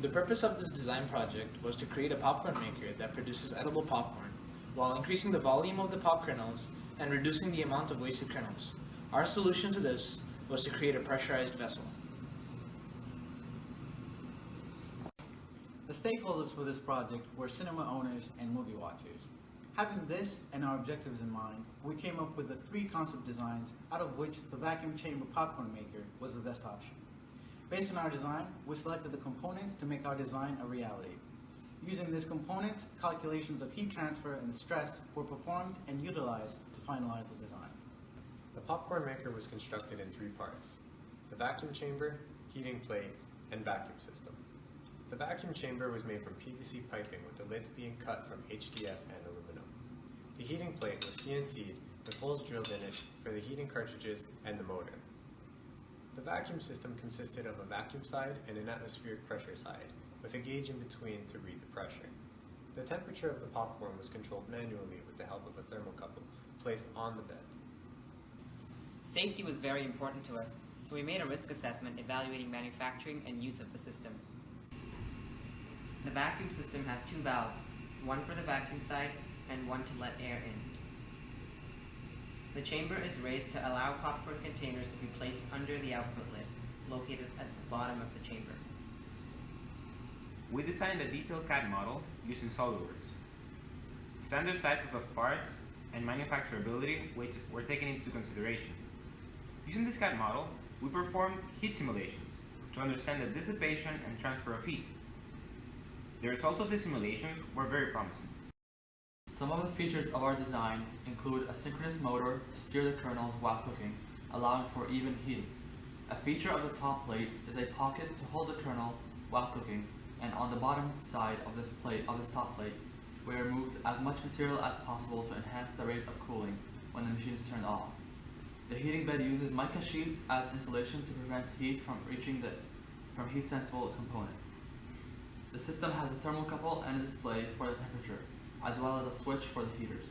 The purpose of this design project was to create a popcorn maker that produces edible popcorn while increasing the volume of the pop kernels and reducing the amount of wasted kernels. Our solution to this was to create a pressurized vessel. The stakeholders for this project were cinema owners and movie watchers. Having this and our objectives in mind, we came up with the 3 concept designs, out of which the vacuum chamber popcorn maker was the best option. Based on our design, we selected the components to make our design a reality. Using these components, calculations of heat transfer and stress were performed and utilized to finalize the design. The popcorn maker was constructed in 3 parts: the vacuum chamber, heating plate, and vacuum system. The vacuum chamber was made from PVC piping with the lids being cut from HDF and aluminum. The heating plate was CNC'd with holes drilled in it for the heating cartridges and the motor. The vacuum system consisted of a vacuum side and an atmospheric pressure side, with a gauge in between to read the pressure. The temperature of the popcorn was controlled manually with the help of a thermocouple placed on the bed. Safety was very important to us, so we made a risk assessment evaluating manufacturing and use of the system. The vacuum system has 2 valves, one for the vacuum side and one to let air in. The chamber is raised to allow popcorn containers to be placed under the output lid, located at the bottom of the chamber. We designed a detailed CAD model using SolidWorks. Standard sizes of parts and manufacturability were taken into consideration. Using this CAD model, we performed heat simulations to understand the dissipation and transfer of heat. The results of the simulations were very promising. Some of the features of our design include a synchronous motor to steer the kernels while cooking, allowing for even heating. A feature of the top plate is a pocket to hold the kernel while cooking, and on the bottom side of this top plate, we removed as much material as possible to enhance the rate of cooling when the machine is turned off. The heating bed uses mica sheets as insulation to prevent heat from reaching from heat-sensible components. The system has a thermocouple and a display for the temperature, as well as a switch for the heaters.